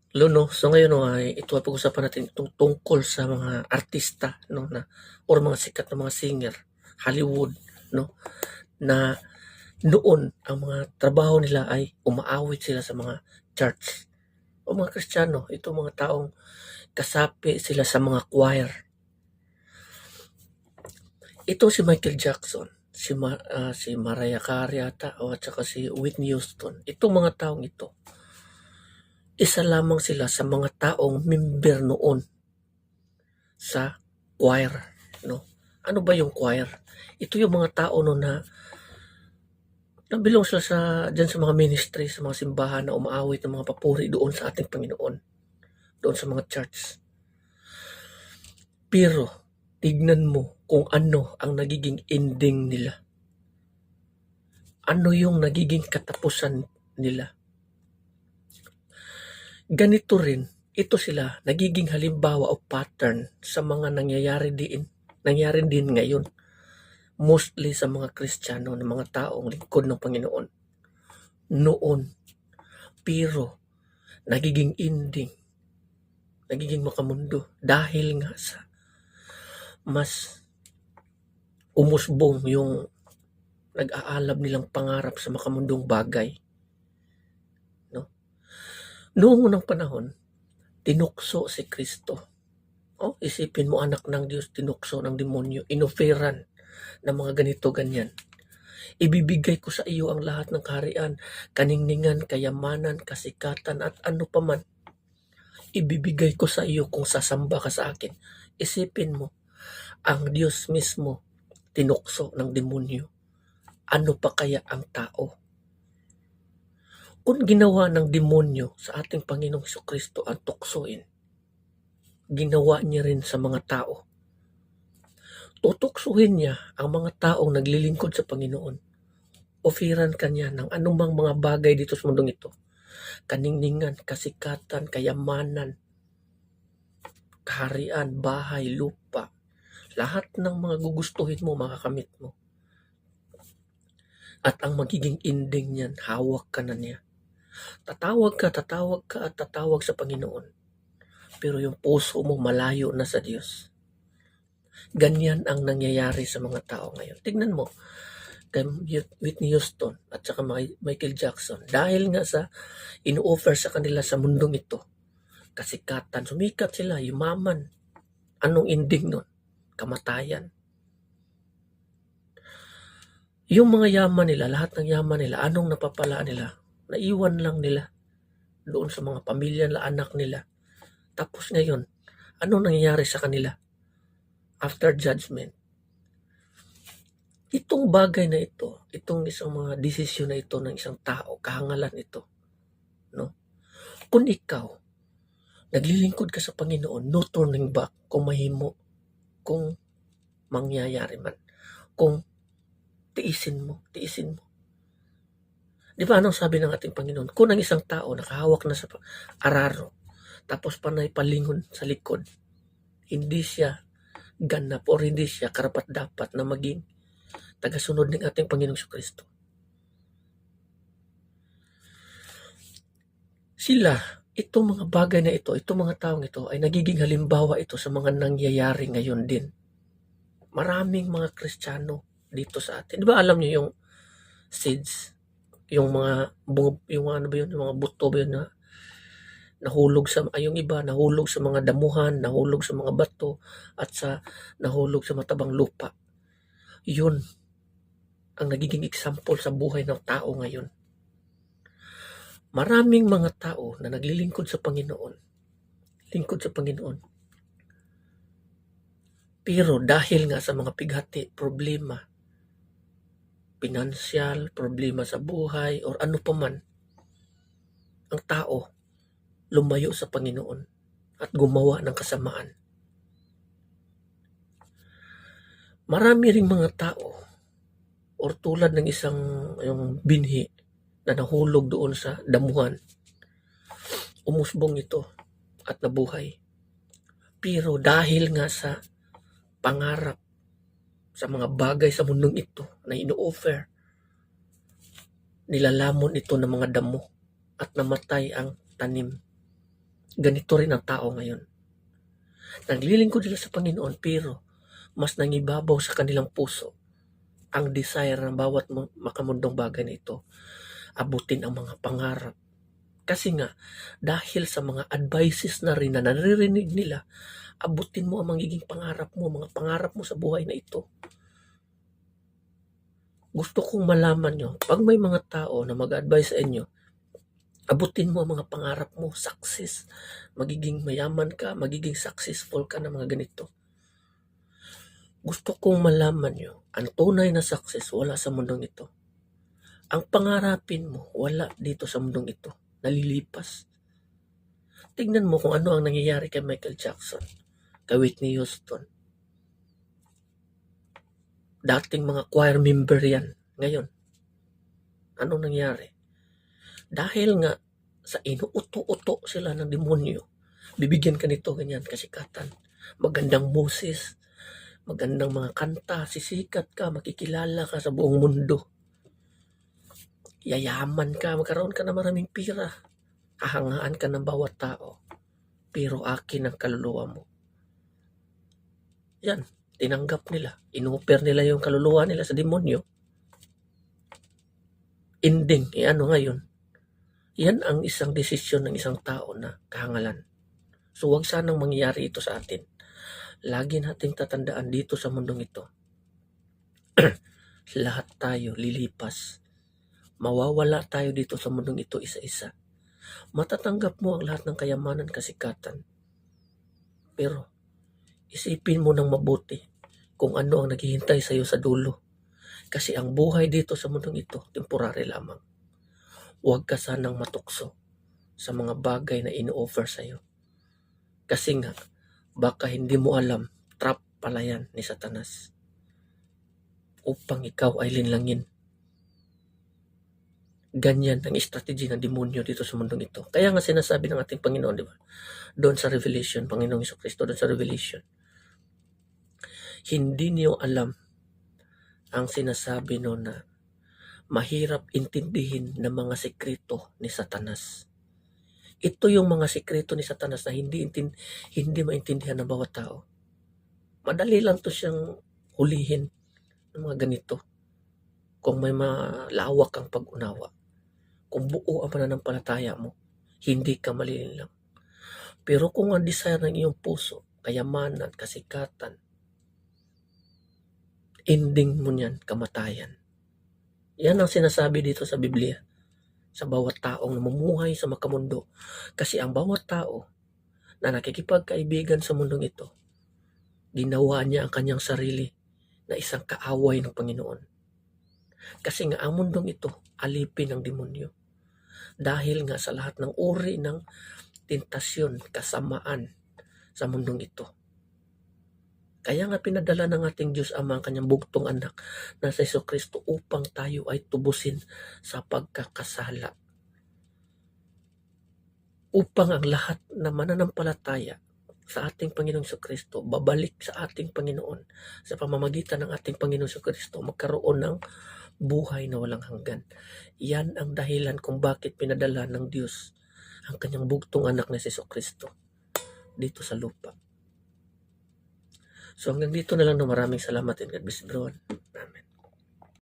Hello, no? So ngayon, no, ay ito ay pag-usapan natin itong tungkol sa mga artista, no, na or mga sikat na mga singer, Hollywood, no, na noon ang mga trabaho nila ay umaawit sila sa mga charts. O mga Kristiyano, ito mga taong kasapi sila sa mga choir. Ito si Michael Jackson, si Mariah Carey ata, o at saka si Whitney Houston. Itong mga taong ito, isa lamang sila sa mga taong member noon sa choir, no? Ano ba yung choir? Ito yung mga tao no na nabilong sila dyan sa mga ministry, sa mga simbahan na umaawit ng mga papuri doon sa ating Panginoon, doon sa mga church. Pero, tignan mo kung ano ang nagiging ending nila. Ano yung nagiging katapusan nila. Ganito rin, ito sila nagiging halimbawa o pattern sa mga nangyayari din ngayon. Mostly sa mga Kristiyano na mga taong lingkod ng Panginoon. Noon. Pero, nagiging ending. Nagiging makamundo. Dahil nga sa mas umusbong yung nag-aalab nilang pangarap sa makamundong bagay. No? Noong unang panahon, tinukso si Kristo. Isipin mo, anak ng Diyos, tinukso ng demonyo, inoferan ng mga ganito, ganyan. Ibibigay ko sa iyo ang lahat ng kaharian, kaningningan, kayamanan, kasikatan, at ano paman. Ibibigay ko sa iyo kung sasamba ka sa akin. Isipin mo, ang Diyos mismo tinukso ng demonyo. Ano pa kaya ang tao? Kung ginawa ng demonyo sa ating Panginoong Jesucristo ang tuksoin, ginawa niya rin sa mga tao. Tutuksuhin niya ang mga taong naglilingkod sa Panginoon. Ofiran kanya ng anumang mga bagay dito sa mundong ito. Kaningningan, kasikatan, kayamanan, kaharian, bahay, lupa. Lahat ng mga gugustuhin mo, makakamit mo. At ang magiging ending niyan, hawak ka na niya. Tatawag ka at tatawag sa Panginoon. Pero yung puso mo malayo na sa Diyos. Ganyan ang nangyayari sa mga tao ngayon. Tignan mo, kay Whitney Houston at saka Michael Jackson. Dahil nga sa ino-offer sa kanila sa mundong ito, kasikatan, sumikat sila, yumaman. Anong ending nun? Kamatayan. Yung mga yaman nila, lahat ng yaman nila, anong napapala nila? Naiwan lang nila doon sa mga pamilya na anak nila. Tapos ngayon, anong nangyayari sa kanila? After judgment. Itong bagay na ito, itong isang mga desisyon na ito ng isang tao, kahangalan ito, no? Kung ikaw, naglilingkod ka sa Panginoon, no turning back, kung mahimo, kung mangyayari man, kung tiisin mo. Di ba anong sabi ng ating Panginoon? Kung ang isang tao nakahawak na sa araro, tapos panay palingon sa likod, hindi siya ganap o hindi siya karapat-dapat na maging tagasunod ng ating Panginoong Kristo. Sila, itong mga bagay na ito, itong mga taong ito, ay nagiging halimbawa ito sa mga nangyayari ngayon din. Maraming mga Kristiyano dito sa atin. Di ba alam niyo yung seeds, yung mga buto ba yun na nahulog yung iba nahulog sa mga damuhan, nahulog sa mga bato, at nahulog sa matabang lupa. Yun ang nagiging example sa buhay ng tao ngayon. Maraming mga tao na naglilingkod sa Panginoon. Pero dahil nga sa mga pighati, problema, pinansyal, problema sa buhay, or ano pa man, ang tao lumayo sa Panginoon at gumawa ng kasamaan. Marami ring mga tao or tulad ng yung binhi na nahulog doon sa damuhan, umusbong ito at nabuhay. Pero dahil nga sa pangarap sa mga bagay sa mundong ito na ino-offer, nilalamon ito ng mga damo at namatay ang tanim. Ganito rin ang tao ngayon. Naglilingkod sila sa Panginoon pero mas nangibabaw sa kanilang puso ang desire ng bawat makamundong bagay na ito. Abutin ang mga pangarap. Kasi nga, dahil sa mga advices na rin na naririnig nila, abutin mo ang magiging pangarap mo, mga pangarap mo sa buhay na ito. Gusto kong malaman nyo, pag may mga tao na mag-advise sa inyo, abutin mo ang mga pangarap mo, success, magiging mayaman ka, magiging successful ka na mga ganito. Gusto kong malaman nyo, ang tunay na success wala sa mundong ito. Ang pangarapin mo, wala dito sa mundong ito. Nalilipas. Tingnan mo kung ano ang nangyayari kay Michael Jackson, kay Whitney Houston. Dating mga choir member yan. Ngayon, anong nangyari? Dahil nga sa inuuto-uto sila ng demonyo, bibigyan ka nito ganyan kasikatan. Magandang boses, magandang mga kanta, sisikat ka, makikilala ka sa buong mundo. Yayaman ka, magkaroon ka ng maraming pira. Hahangaan ka ng bawat tao. Pero akin ang kaluluwa mo. Yan, tinanggap nila. Inuper nila yung kaluluwa nila sa demonyo. Ending, ano ngayon? Yan ang isang desisyon ng isang tao na kahangalan. So huwag sanang mangyari ito sa atin. Lagi nating tatandaan dito sa mundong ito. Lahat tayo lilipas. Mawawala tayo dito sa mundong ito isa-isa. Matatanggap mo ang lahat ng kayamanan, kasikatan. Pero isipin mo ng mabuti kung ano ang naghihintay sa iyo sa dulo. Kasi ang buhay dito sa mundong ito, temporary lamang. Huwag ka sanang matukso sa mga bagay na ino-offer sa iyo. Kasi nga, baka hindi mo alam, trap pala yan ni Satanas. Upang ikaw ay linlangin. Ganyan ang strategy ng demonyo dito sa mundong ito. Kaya nga sinasabi ng ating Panginoon, di ba? Doon sa Revelation, Panginoong Jesucristo, doon sa Revelation. Hindi niyo alam ang sinasabi no na mahirap intindihin ng mga sekreto ni Satanas. Ito yung mga sekreto ni Satanas na hindi maintindihan ng bawat tao. Madali lang to siyang hulihin ng mga ganito. Kung may malawak kang pag-unawa. Kung buo ang pananampalataya mo, hindi ka malilinlang. Pero kung ang desire ng iyong puso, kayamanan, kasikatan, ending mo niyan, kamatayan. Yan ang sinasabi dito sa Biblia. Sa bawat taong namumuhay sa makamundo. Kasi ang bawat tao na nakikipagkaibigan sa mundong ito, ginawa niya ang kanyang sarili na isang kaaway ng Panginoon. Kasi nga ang mundong ito, alipin ng demonyo. Dahil nga sa lahat ng uri ng tentasyon, kasamaan sa mundong ito. Kaya nga pinadala ng ating Diyos Ama ang kanyang bugtong anak na sa Jesucristo upang tayo ay tubusin sa pagkakasala. Upang ang lahat na mananampalataya sa ating Panginoong Jesucristo, babalik sa ating Panginoon sa pamamagitan ng ating Panginoong Jesucristo, magkaroon ng buhay na walang hanggan. Yan ang dahilan kung bakit pinadala ng Diyos ang kanyang bugtong anak na si Jesucristo dito sa lupa. So hanggang dito na lang, maraming salamat and God bless everyone. Amen.